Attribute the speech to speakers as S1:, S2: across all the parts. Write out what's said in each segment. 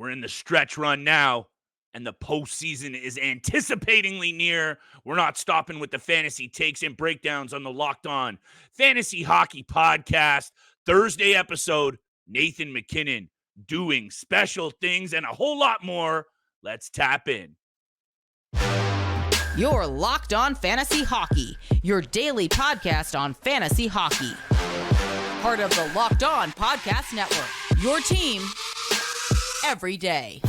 S1: We're in the stretch run now, and the postseason is anticipatingly near. We're not stopping with the fantasy takes and breakdowns on the Locked On Fantasy Hockey Podcast. Thursday episode, Nathan MacKinnon doing special things and a whole lot more. Let's tap in.
S2: You're Locked On Fantasy Hockey, your daily podcast on fantasy hockey. Part of the Locked On Podcast Network, your team every day.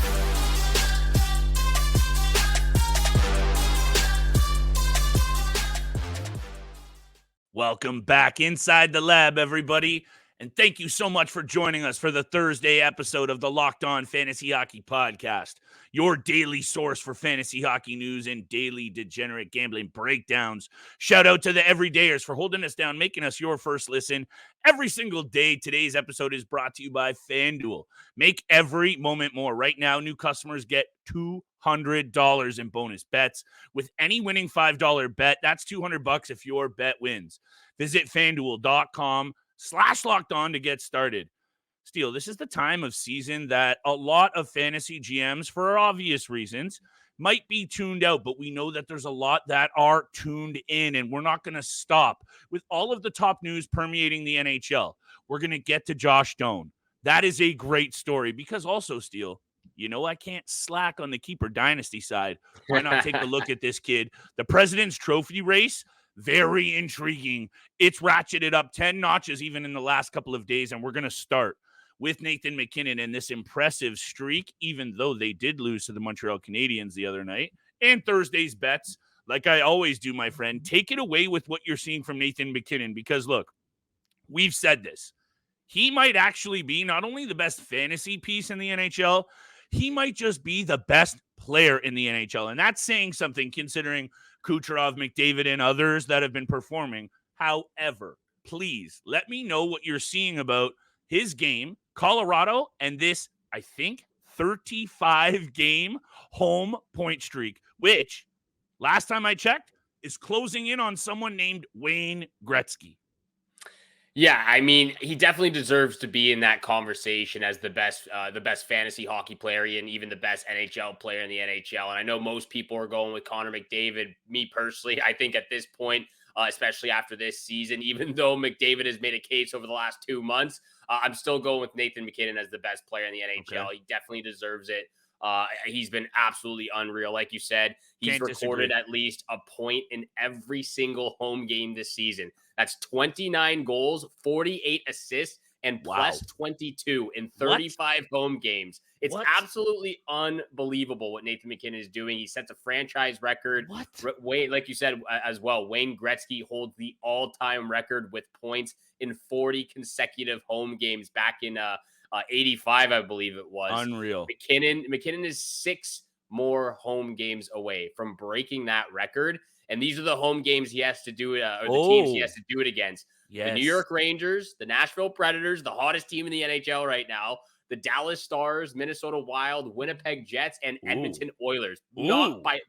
S1: Welcome back inside the lab, everybody. And thank you so much for joining us for the Thursday episode of the Locked On Fantasy Hockey Podcast, your daily source for fantasy hockey news and daily degenerate gambling breakdowns. Shout out to the everydayers for holding us down, making us your first listen every single day. Today's episode is brought to you by FanDuel. Make every moment more. Right now, new customers get $200 in bonus bets with any winning $5 bet. That's $200 if your bet wins. Visit FanDuel.com/locked on to get started. Steele, this is the time of season that a lot of fantasy GMs, for obvious reasons, might be tuned out, but we know that there's a lot that are tuned in, and we're not going to stop with all of the top news permeating the NHL. We're going to get to Josh Doan. That is a great story because also, Steele, you know I can't slack on the keeper dynasty side. Why not take a look at this kid? The President's Trophy race, very intriguing. It's ratcheted up 10 notches even in the last couple of days, and we're going to start with Nathan MacKinnon and this impressive streak, even though they did lose to the Montreal Canadiens the other night. And Thursday's bets, like I always do, my friend, take it away with what you're seeing from Nathan MacKinnon because, look, we've said this. He might actually be not only the best fantasy piece in the NHL, he might just be the best player in the NHL. And that's saying something considering Kucherov, McDavid, and others that have been performing. However, please let me know what you're seeing about his game, Colorado, and this, I think, 35-game home point streak, which, last time I checked, is closing in on someone named Wayne Gretzky.
S3: Yeah, I mean, he definitely deserves to be in that conversation as the best fantasy hockey player and even the best NHL player in the NHL. And I know most people are going with Connor McDavid. Me personally, I think at this point, especially after this season, even though McDavid has made a case over the last 2 months, I'm still going with Nathan MacKinnon as the best player in the NHL. Okay. He definitely deserves it. He's been absolutely unreal. Like you said, he's recorded at least a point in every single home game this season. That's 29 goals, 48 assists, and plus 22 in 35 home games. It's absolutely unbelievable what Nathan MacKinnon is doing. He sets a franchise record. Wayne, like you said as well, Wayne Gretzky holds the all-time record with points in 40 consecutive home games back in 85, I believe it was.
S1: Unreal.
S3: MacKinnon is 6 more home games away from breaking that record. And these are the home games he has to do it, or the teams he has to do it against. Yes. The New York Rangers, the Nashville Predators, the hottest team in the NHL right now, the Dallas Stars, Minnesota Wild, Winnipeg Jets, and Edmonton Oilers. Not by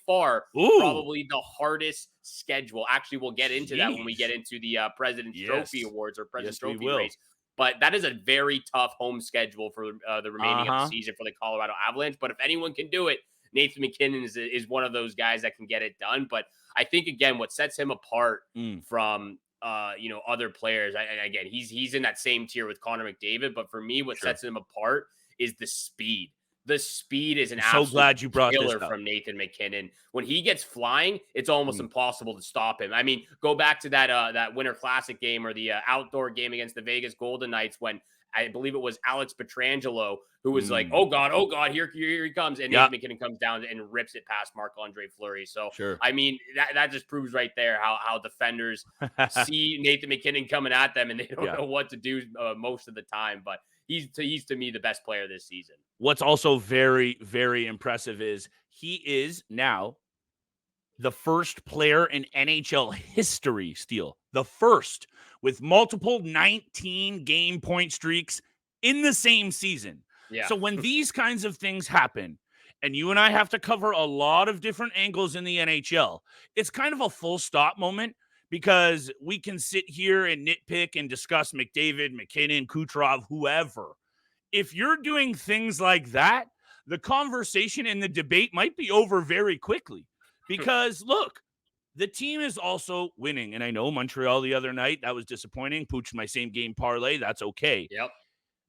S3: far probably the hardest schedule. Actually, we'll get into that when we get into the President's Trophy Awards or President's Trophy race. But that is a very tough home schedule for the remaining of the season for the Colorado Avalanche. But if anyone can do it, Nathan MacKinnon is one of those guys that can get it done. But I think, again, what sets him apart from other players, and again, he's in that same tier with Connor McDavid. But for me, what sets him apart is the speed. The speed is an absolute killer from Nathan MacKinnon. When he gets flying, it's almost impossible to stop him. I mean, go back to that Winter Classic game or the outdoor game against the Vegas Golden Knights when I believe it was Alex Pietrangelo who was like, oh God, here he comes. And Nathan MacKinnon comes down and rips it past Marc-Andre Fleury. So, I mean, that just proves right there how defenders see Nathan MacKinnon coming at them and they don't know what to do most of the time. But he's to me the best player this season.
S1: What's also very, very impressive is he is now the first player in NHL history, Steele, the first with multiple 19-game point streaks in the same season. Yeah. So when these kinds of things happen, and you and I have to cover a lot of different angles in the NHL, it's kind of a full stop moment because we can sit here and nitpick and discuss McDavid, MacKinnon, Kucherov, whoever. if you're doing things like that, the conversation and the debate might be over very quickly. Because look, the team is also winning. And I know Montreal the other night, that was disappointing. Pooched my same game parlay. That's okay.
S3: Yep.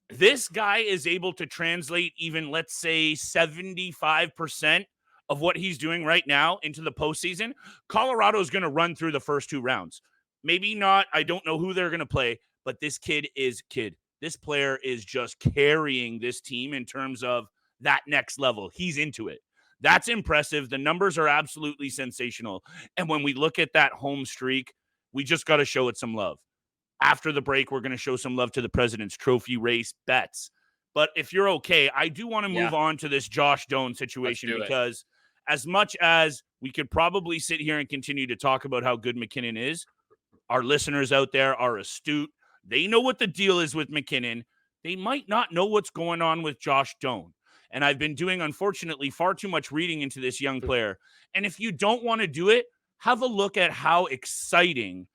S1: This guy is able to translate even, let's say, 75% of what he's doing right now into the postseason. Colorado is going to run through the first 2 rounds. Maybe not. I don't know who they're going to play, but this This player is just carrying this team in terms of that next level. He's into it. That's impressive. The numbers are absolutely sensational. And when we look at that home streak, we just got to show it some love. After the break, we're going to show some love to the President's Trophy race bets. But if you're okay, I do want to move on to this Josh Doan situation, because as much as we could probably sit here and continue to talk about how good MacKinnon is, our listeners out there are astute. They know what the deal is with MacKinnon. They might not know what's going on with Josh Doan. And I've been doing, unfortunately, far too much reading into this young player. And if you don't want to do it, have a look at how exciting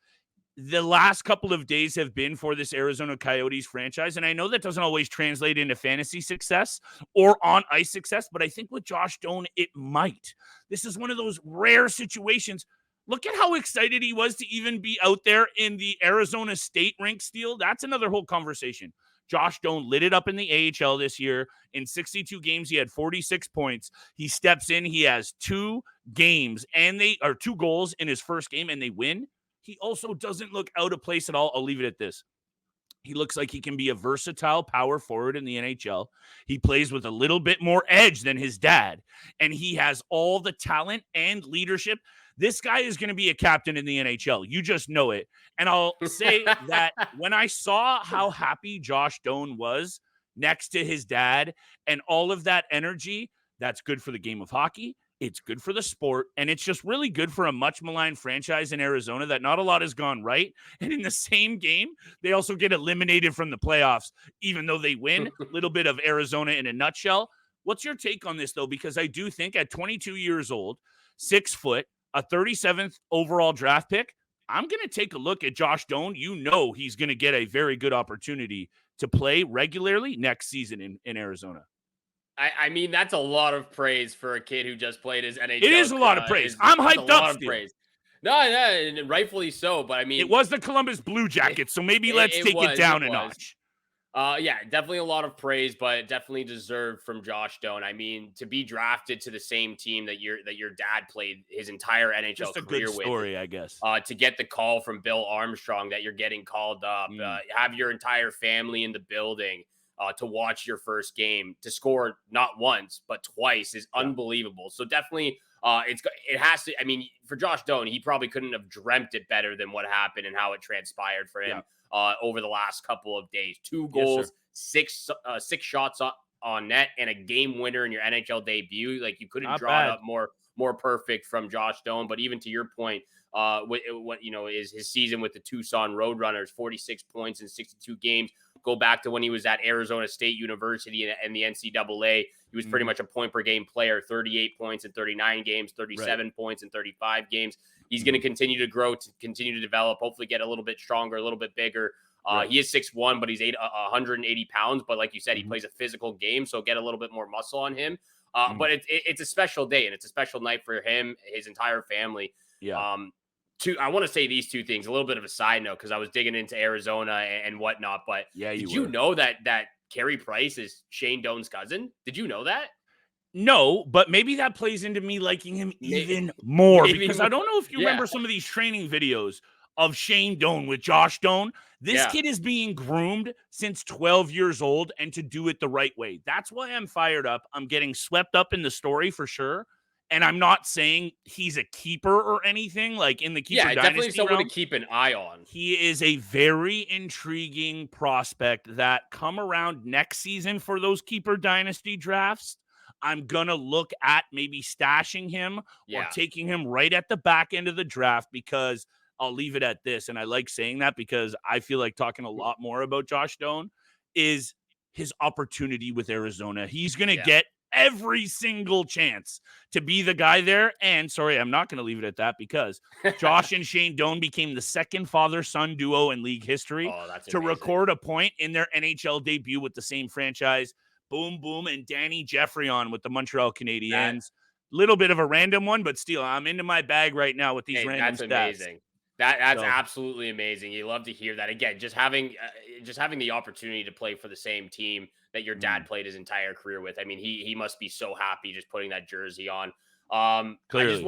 S1: the last couple of days have been for this Arizona Coyotes franchise. And I know that doesn't always translate into fantasy success or on ice success, but I think with Josh Doan, it might. This is one of those rare situations. Look at how excited he was to even be out there in the Arizona State rink steal. That's another whole conversation. Josh Doan lit it up in the AHL this year. In 62 games, he had 46 points. He steps in. He has 2 goals in his first game, and they win. He also doesn't look out of place at all. I'll leave it at this. He looks like he can be a versatile power forward in the NHL. He plays with a little bit more edge than his dad, and he has all the talent and leadership. This guy is going to be a captain in the NHL. You just know it. And I'll say that when I saw how happy Josh Doan was next to his dad and all of that energy, that's good for the game of hockey. It's good for the sport, and it's just really good for a much maligned franchise in Arizona that not a lot has gone right. And in the same game, they also get eliminated from the playoffs, even though they win. A little bit of Arizona in a nutshell. What's your take on this, though? Because I do think at 22 years old, 6 foot, a 37th overall draft pick, I'm going to take a look at Josh Doan. You know he's going to get a very good opportunity to play regularly next season in Arizona.
S3: I mean, that's a lot of praise for a kid who just played his NHL.
S1: It is a lot of praise. I'm hyped up still.
S3: No, and rightfully so. But I mean,
S1: it was the Columbus Blue Jackets, so maybe let's take it down a notch.
S3: Yeah, definitely a lot of praise, but definitely deserved from Josh Doan. I mean, to be drafted to the same team that your dad played his entire NHL
S1: just a
S3: career
S1: good story,
S3: with,
S1: I guess.
S3: To get the call from Bill Armstrong that you're getting called up, have your entire family in the building. To watch your first game, to score not once but twice is unbelievable. So definitely, it has to. I mean, for Josh Doan, he probably couldn't have dreamt it better than what happened and how it transpired for him over the last couple of days. 2 goals, 6 shots on net, and a game winner in your NHL debut. Like, you couldn't draw it up more perfect from Josh Doan. But even to your point, what is his season with the Tucson Roadrunners, 46 points in 62 games. Go back to when he was at Arizona State University and the NCAA. He was pretty much a point per game player, 38 points in 39 games, 37 points in 35 games. He's going to continue to grow, to continue to develop, hopefully get a little bit stronger, a little bit bigger. He is 6'1", but he's 180 pounds. But like you said, he plays a physical game, so get a little bit more muscle on him. But it's a special day, and it's a special night for him, his entire family. I want to say these 2 things, a little bit of a side note, because I was digging into Arizona and whatnot. But did you know that Carey Price is Shane Doan's cousin? Did you know that?
S1: No, but maybe that plays into me liking him even more, because I don't know if you remember some of these training videos of Shane Doan with Josh Doan. This kid is being groomed since 12 years old, and to do it the right way. That's why I'm fired up. I'm getting swept up in the story for sure. And I'm not saying he's a keeper or anything, like in the keeper dynasty
S3: definitely someone
S1: realm.
S3: to keep an eye on.
S1: He is a very intriguing prospect that come around next season for those keeper dynasty drafts. I'm going to look at maybe stashing him or taking him right at the back end of the draft, because I'll leave it at this. And I like saying that because I feel like talking a lot more about Josh Doan is his opportunity with Arizona. He's going to get every single chance to be the guy there. And sorry, I'm not going to leave it at that, because Josh and Shane Doan became the second father-son duo in league history to
S3: amazing.
S1: record a point in their NHL debut with the same franchise. Boom, boom, and Danny Jeffrey with the Montreal Canadiens. Little bit of a random one, but still, I'm into my bag right now with these random
S3: that's
S1: stats.
S3: Amazing. That's absolutely amazing. You love to hear that. Again, just having the opportunity to play for the same team that your dad played his entire career with. I mean, he must be so happy just putting that jersey on.
S1: Clearly.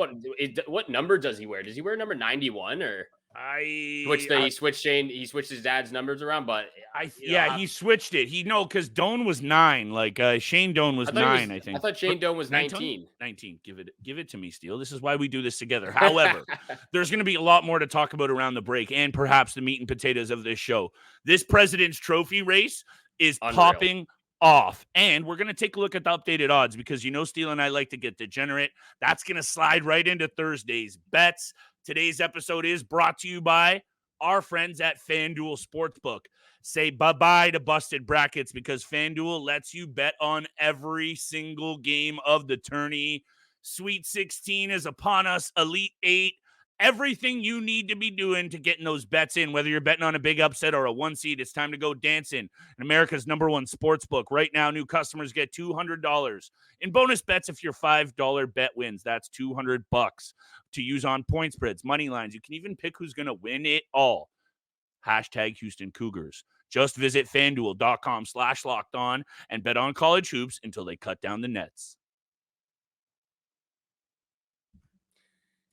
S3: What number does he wear? Does he wear number 91 or? He switched his dad's numbers around, but
S1: he switched it. Because Doan was 9. Like Shane Doan was 9, I think.
S3: I thought Shane Doan was 19.
S1: 19. Give it to me, Steele. This is why we do this together. However, there's going to be a lot more to talk about around the break, and perhaps the meat and potatoes of this show. This President's Trophy race is popping off, and we're going to take a look at the updated odds, because Steele and I like to get degenerate. That's going to slide right into Thursday's bets. Today's episode is brought to you by our friends at FanDuel Sportsbook. Say bye-bye to busted brackets, because FanDuel lets you bet on every single game of the tourney. Sweet 16 is upon us. Elite 8. Everything you need to be doing to getting those bets in, whether you're betting on a big upset or a 1 seed, it's time to go dancing in America's #1 sports book. Right now, new customers get $200 in bonus bets if your $5 bet wins. That's $200 to use on point spreads, money lines. You can even pick who's going to win it all. #Houston Cougars. Just visit FanDuel.com/LockedOn and bet on college hoops until they cut down the nets.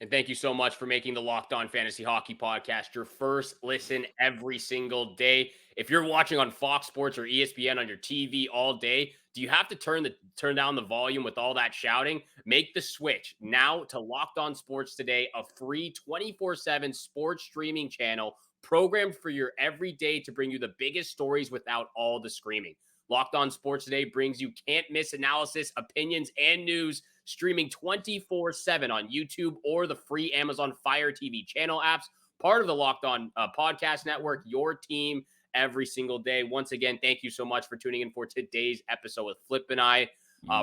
S3: And thank you so much for making the Locked On Fantasy Hockey Podcast your first listen every single day. If you're watching on Fox Sports or ESPN on your TV all day, do you have to turn down the volume with all that shouting? Make the switch now to Locked On Sports Today, a free 24/7 sports streaming channel programmed for your everyday to bring you the biggest stories without all the screaming. Locked On Sports Today brings you can't-miss analysis, opinions, and news, streaming 24/7 on YouTube or the free Amazon Fire TV channel apps, part of the Locked On Podcast Network, your team every single day. Once again, thank you so much for tuning in for today's episode with Flip and I.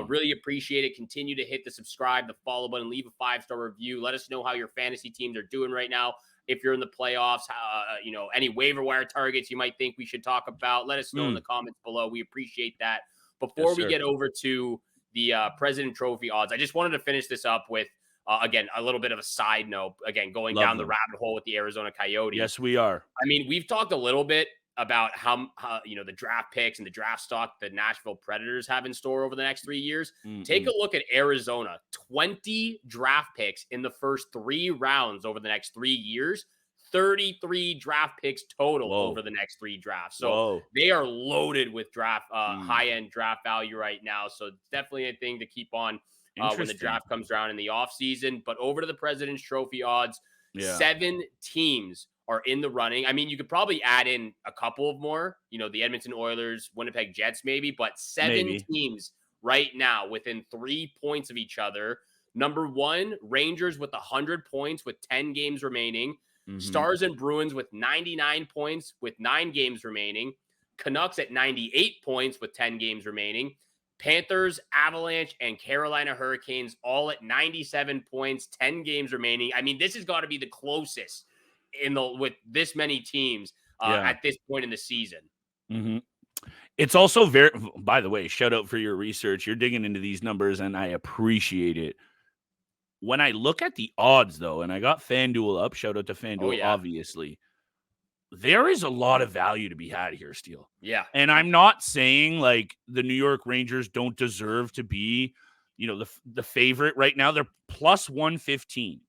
S3: Really appreciate it. Continue to hit the subscribe, the follow button, leave a 5-star review. Let us know how your fantasy teams are doing right now. If you're in the playoffs, any waiver wire targets you might think we should talk about, let us know in the comments below. We appreciate that. Before we get over to the President Trophy odds, I just wanted to finish this up with, again, a little bit of a side note. Again, going down the rabbit hole with the Arizona Coyotes.
S1: Yes, we are.
S3: I mean, we've talked a little bit about how the draft picks and the draft stock the Nashville Predators have in store over the next 3 years. Take a look at Arizona. 20 draft picks in the first 3 rounds over the next 3 years. 33 draft picks total over the next 3 drafts. So they are loaded with draft high-end draft value right now. So it's definitely a thing to keep on when the draft comes around in the offseason. But over to the President's Trophy odds, 7 teams are in the running. I mean, you could probably add in a couple of more, the Edmonton Oilers, Winnipeg Jets maybe, but 7 teams right now within 3 points of each other. Number 1, Rangers with 100 points with 10 games remaining. Stars and Bruins with 99 points with 9 games remaining. Canucks at 98 points with 10 games remaining. Panthers, Avalanche, and Carolina Hurricanes all at 97 points, 10 games remaining. I mean, this has got to be the closest with this many teams at this point in the season.
S1: It's also by the way, shout out for your research. You're digging into these numbers and I appreciate it. When I look at the odds though, and I got FanDuel up, shout out to FanDuel, obviously, there is a lot of value to be had here, Steele.
S3: Yeah.
S1: And I'm not saying like the New York Rangers don't deserve to be, the favorite right now. They're plus 115.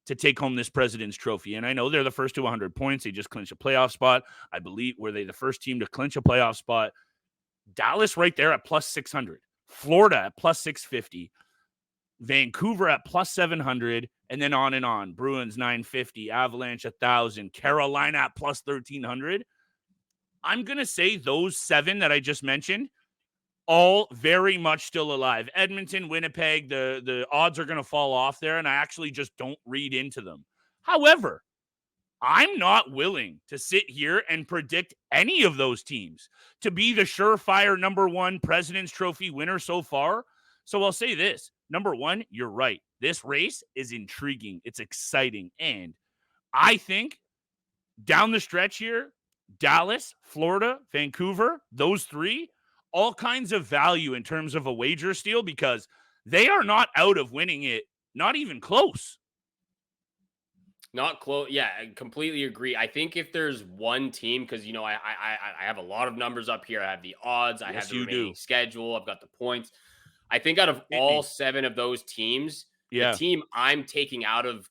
S1: To take home this President's Trophy. And I know they're the first to 100 points. They just clinched a playoff spot. I believe, were they the first team to clinch a playoff spot? Dallas right there at plus 600. Florida at plus 650. Vancouver at plus 700. And then on and on. Bruins 950. Avalanche 1,000. Carolina at plus 1,300. I'm going to say those 7 that I just mentioned, all very much still alive. Edmonton, Winnipeg, the odds are going to fall off there, and I actually just don't read into them. However, I'm not willing to sit here and predict any of those teams to be the surefire #1 President's Trophy winner so far, So I'll say this. Number one, you're right. This race is intriguing. It's exciting. And I think down the stretch here, Dallas, Florida, Vancouver, those three, all kinds of value in terms of a wager steal because they are not out of winning it, not even close.
S3: Not close. Yeah, I completely agree. I think if there's one team, because I have a lot of numbers up here. I have the odds, I have the remaining schedule, I've got the points. I think out of all 7 of those teams, the team I'm taking out of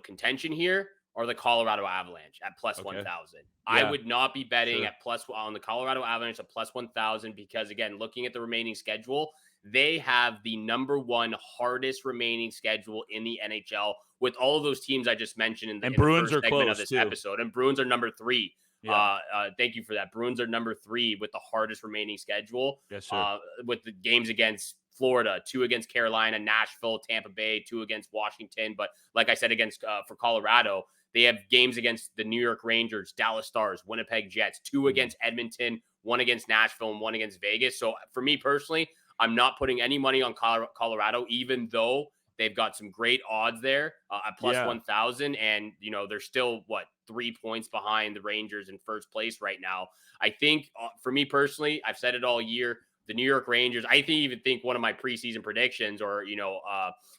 S3: contention here are the Colorado Avalanche at plus 1,000. I would not be betting at on the Colorado Avalanche at plus 1,000 because, again, looking at the remaining schedule, they have the number 1 hardest remaining schedule in the NHL with all of those teams I just mentioned in the
S1: Bruins
S3: first segment of this
S1: too.
S3: episode. And Bruins are number 3. Thank you for that. Bruins are number 3 with the hardest remaining schedule.
S1: Yes, sir.
S3: With the games against Florida, 2 against Carolina, Nashville, Tampa Bay, 2 against Washington. But like I said, against for Colorado, they have games against the New York Rangers, Dallas Stars, Winnipeg Jets, 2 against Edmonton, 1 against Nashville, and 1 against Vegas. So for me personally, I'm not putting any money on Colorado, even though they've got some great odds there at plus 1,000. And, they're still, 3 points behind the Rangers in first place right now. I think for me personally, I've said it all year, the New York Rangers, I even think one of my preseason predictions or,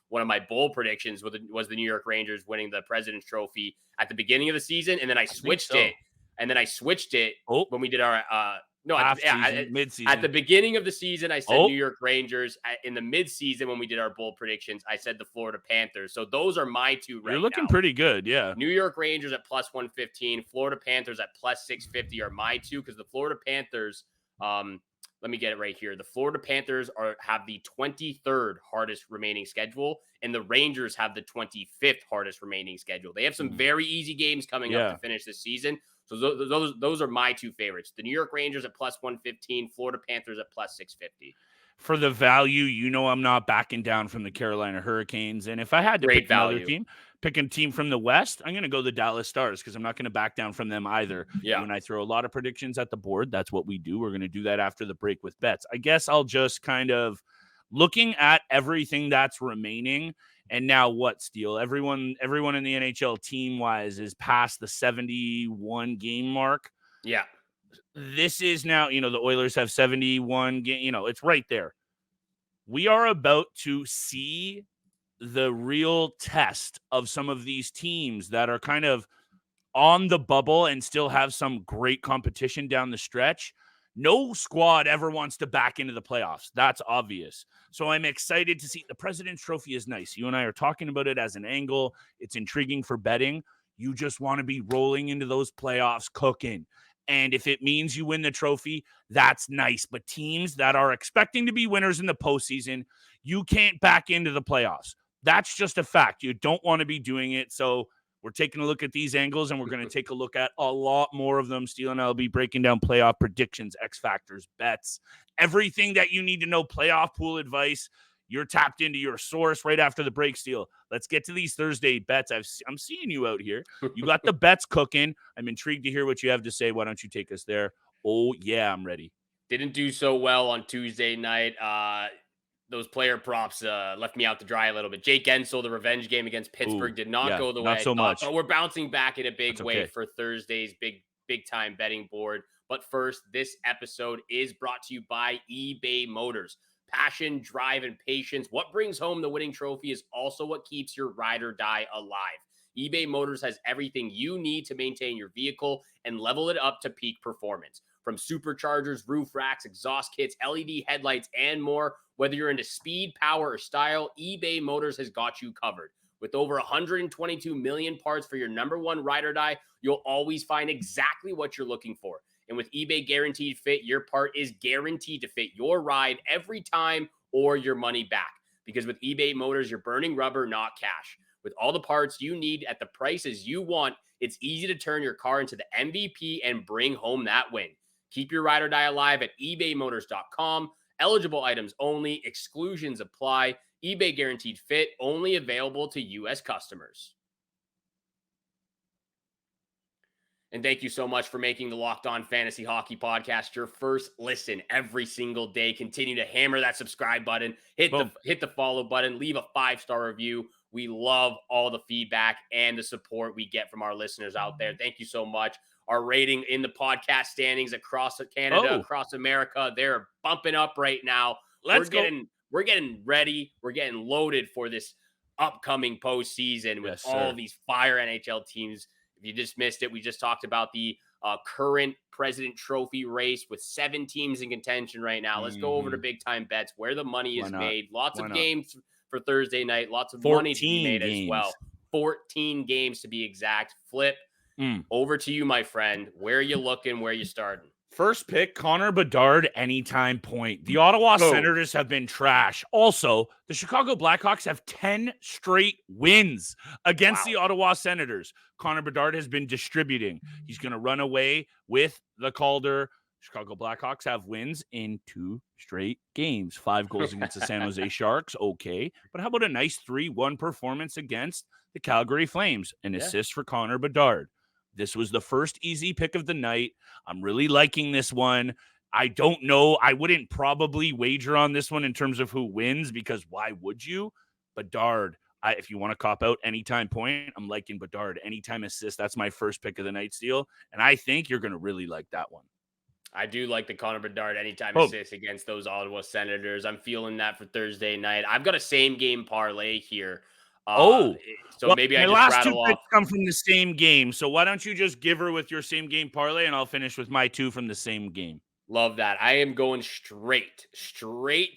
S3: one of my bold predictions was the New York Rangers winning the President's Trophy at the beginning of the season. And then I switched it. And then I switched it when we did our
S1: mid-season.
S3: At the beginning of the season, I said New York Rangers. In the mid-season, when we did our bold predictions, I said the Florida Panthers. So those are my 2 right now.
S1: You're looking pretty good, yeah.
S3: New York Rangers at plus 115, Florida Panthers at plus 650 are my 2 because the Florida Panthers, let me get it right here. The Florida Panthers have the 23rd hardest remaining schedule, and the Rangers have the 25th hardest remaining schedule. They have some very easy games coming up to finish this season. So those are my 2 favorites. The New York Rangers at plus 115, Florida Panthers at plus 650.
S1: For the value, I'm not backing down from the Carolina Hurricanes. And if I had to pick another team, pick a team from the West, I'm going to go the Dallas Stars because I'm not going to back down from them either.
S3: Yeah.
S1: When I throw a lot of predictions at the board, that's what we do. We're going to do that after the break with bets. I guess I'll just kind of looking at everything that's remaining. And now what, Steele? Everyone in the NHL team-wise is past the 71 game mark.
S3: Yeah.
S1: This is now, the Oilers have 71 game, it's right there. We are about to see the real test of some of these teams that are kind of on the bubble and still have some great competition down the stretch. No squad ever wants to back into the playoffs. That's obvious. So I'm excited to see. The President's Trophy is nice. You and I are talking about it as an angle. It's intriguing for betting. You just want to be rolling into those playoffs cooking. And if it means you win the trophy, that's nice. But teams that are expecting to be winners in the postseason, you can't back into the playoffs. That's just a fact. You don't want to be doing it. So we're taking a look at these angles, and we're going to take a look at a lot more of them. Steele and I will be breaking down playoff predictions, X factors, bets, everything that you need to know, playoff pool advice. You're tapped into your source right after the break, Steele. Let's get to these Thursday bets. I'm seeing you out here. You got the bets cooking. I'm intrigued to hear what you have to say. Why don't you take us there? Oh, yeah, I'm ready.
S3: Didn't do so well on Tuesday night. Those player props left me out to dry a little bit. Jake Gensel, the revenge game against Pittsburgh, did not go the way
S1: not so much.
S3: But we're bouncing back in a big way for Thursday's big time betting board. But first, this episode is brought to you by eBay Motors. Passion, drive, and patience. What brings home the winning trophy is also what keeps your ride or die alive. eBay Motors has everything you need to maintain your vehicle and level it up to peak performance. From superchargers, roof racks, exhaust kits, LED headlights, and more. Whether you're into speed, power, or style, eBay Motors has got you covered. With over 122 million parts for your number one ride or die, you'll always find exactly what you're looking for. And with eBay Guaranteed Fit, your part is guaranteed to fit your ride every time or your money back. Because with eBay Motors, you're burning rubber, not cash. With all the parts you need at the prices you want, it's easy to turn your car into the MVP and bring home that win. Keep your ride or die alive at ebaymotors.com. Eligible items only. Exclusions apply. eBay Guaranteed Fit only available to U.S. customers. And thank you so much for making the Locked On Fantasy Hockey Podcast your first listen every single day. Continue to hammer that subscribe button, hit the follow button, leave a 5-star review. We love all the feedback and the support we get from our listeners out there. Thank you so much. Our rating in the podcast standings across Canada, across America, they're bumping up right now. We're getting ready. We're getting loaded for this upcoming postseason with all these fire NHL teams. If you just missed it, we just talked about the current President Trophy race with 7 teams in contention right now. Let's go over to big time bets where the money is made. Lots of games for Thursday night. Lots of money to be made as well. 14 games to be exact. Flip, over to you, my friend. Where are you looking? Where are you starting?
S1: First pick, Connor Bedard, anytime point. The Ottawa Senators have been trash. Also, the Chicago Blackhawks have 10 straight wins against the Ottawa Senators. Connor Bedard has been distributing. He's going to run away with the Calder. Chicago Blackhawks have wins in 2 straight games. 5 goals against the San Jose Sharks. Okay. But how about a nice 3-1 performance against the Calgary Flames? An assist for Connor Bedard. This was the first easy pick of the night. I'm really liking this one. I don't know. I wouldn't probably wager on this one in terms of who wins because why would you? Bedard, if you want to cop out anytime point, I'm liking Bedard. Anytime assist, that's my first pick of the night, Steele. And I think you're going to really like that one.
S3: I do like the Connor Bedard anytime assist against those Ottawa Senators. I'm feeling that for Thursday night. I've got a same game parlay here. Maybe I just
S1: last 2
S3: rattle
S1: picks
S3: off.
S1: come from the same game. So why don't you just give her with your same game parlay, and I'll finish with my 2 from the same game.
S3: Love that. I am going straight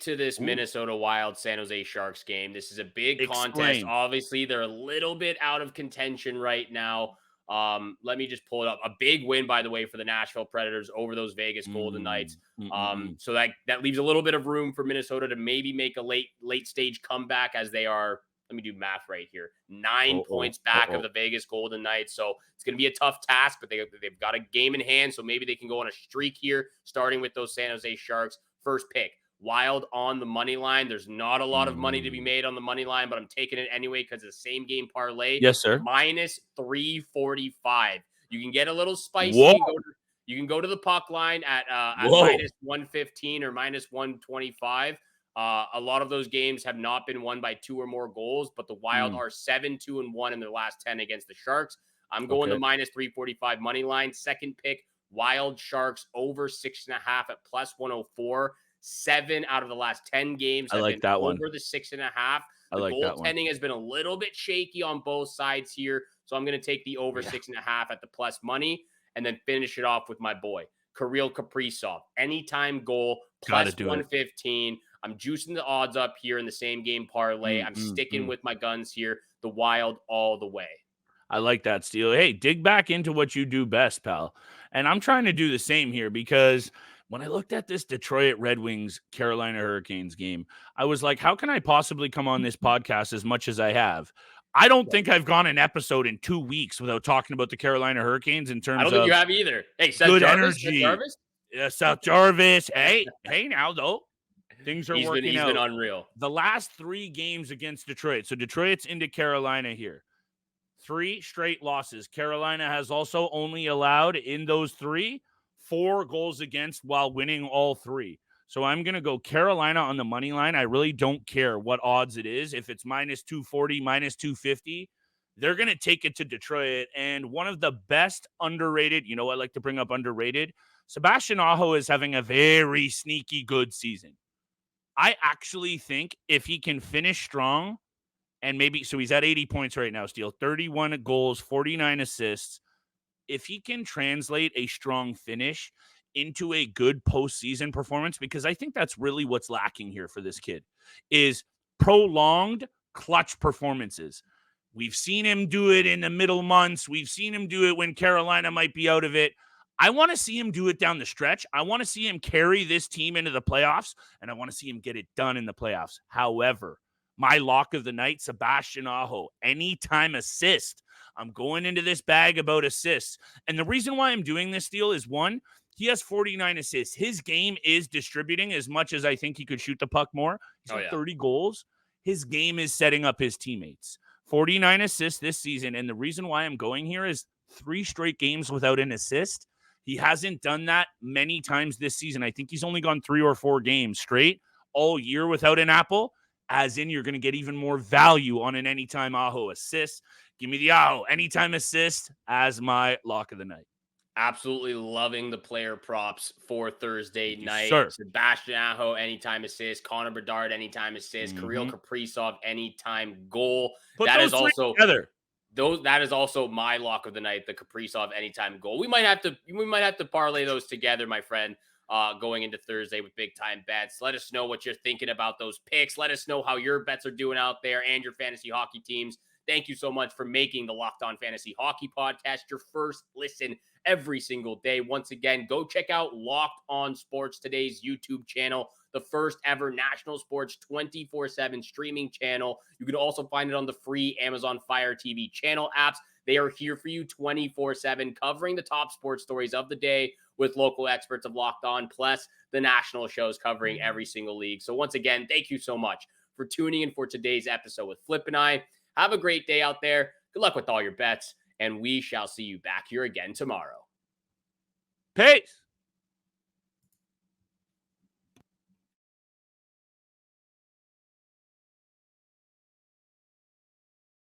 S3: to this Minnesota Wild San Jose Sharks game. This is a big contest. Obviously, they're a little bit out of contention right now. Let me just pull it up. A big win, by the way, for the Nashville Predators over those Vegas Golden Knights. So that leaves a little bit of room for Minnesota to maybe make a late stage comeback as they are. Let me do math right here. 9 points back of the Vegas Golden Knights. So it's going to be a tough task, but they've got a game in hand. So maybe they can go on a streak here, starting with those San Jose Sharks. First pick, Wild on the money line. There's not a lot of money to be made on the money line, but I'm taking it anyway because it's the same game parlay.
S1: Yes, sir.
S3: Minus 345. You can get a little spicy. You can go to the puck line at minus 115 or minus 125. A lot of those games have not been won by 2 or more goals, but the Wild are 7-2-1 in their last 10 against the Sharks. I'm going to minus 345 money line. Second pick, Wild Sharks over 6.5 at plus 104. 7 out of the last 10 games have been over the 6.5. The goaltending has been a little bit shaky on both sides here, so I'm going to take the over 6.5 at the plus money and then finish it off with my boy, Kirill Kaprizov. Anytime goal, plus 115. I'm juicing the odds up here in the same game parlay. I'm sticking with my guns here. The Wild all the way.
S1: I like that, Steele. Hey, dig back into what you do best, pal. And I'm trying to do the same here because when I looked at this Detroit Red Wings Carolina Hurricanes game, I was like, how can I possibly come on this podcast as much as I have? I don't think I've gone an episode in 2 weeks without talking about the Carolina Hurricanes in terms of
S3: I don't think you have either. Hey, Seth
S1: good
S3: Jarvis,
S1: energy.
S3: Seth Jarvis?
S1: Yeah, Seth Jarvis. Hey, now though. Things are working out.
S3: He's been unreal.
S1: The last 3 games against Detroit. So Detroit's into Carolina here. 3 straight losses. Carolina has also only allowed in those 3 4 goals against while winning all 3. So I'm going to go Carolina on the money line. I really don't care what odds it is. If it's minus 240, minus 250, they're going to take it to Detroit. And one of the best underrated, I like to bring up underrated, Sebastian Aho is having a very sneaky good season. I actually think if he can finish strong and so he's at 80 points right now, Steele, 31 goals, 49 assists. If he can translate a strong finish into a good postseason performance, because I think that's really what's lacking here for this kid, is prolonged clutch performances. We've seen him do it in the middle months. We've seen him do it when Carolina might be out of it. I want to see him do it down the stretch. I want to see him carry this team into the playoffs, and I want to see him get it done in the playoffs. However, my lock of the night, Sebastian Aho, anytime assist. I'm going into this bag about assists. And the reason why I'm doing this deal is, one, he has 49 assists. His game is distributing as much as I think he could shoot the puck more. He's got 30 goals. His game is setting up his teammates. 49 assists this season. And the reason why I'm going here is 3 straight games without an assist. He hasn't done that many times this season. I think he's only gone 3 or 4 games straight all year without an apple, as in you're going to get even more value on an anytime Aho assist. Give me the Aho anytime assist as my lock of the night.
S3: Absolutely loving the player props for Thursday night.
S1: Sir.
S3: Sebastian Aho, anytime assist. Connor Bedard, anytime assist. Kirill Kaprizov, anytime goal.
S1: Put
S3: that
S1: those
S3: is also
S1: together.
S3: That is also my lock of the night, the Kaprizov anytime goal. We might have to parlay those together, my friend, going into Thursday with big time bets. Let us know what you're thinking about those picks. Let us know how your bets are doing out there and your fantasy hockey teams. Thank you so much for making the Locked On Fantasy Hockey Podcast your first listen every single day. Once again, go check out Locked On Sports Today's YouTube channel, the first ever national sports 24/7 streaming channel. You can also find it on the free Amazon Fire TV channel apps. They are here for you 24/7, covering the top sports stories of the day with local experts of Locked On, plus the national shows covering every single league. So once again, thank you so much for tuning in for today's episode with Flip and I. Have a great day out there. Good luck with all your bets, and we shall see you back here again tomorrow.
S1: Peace.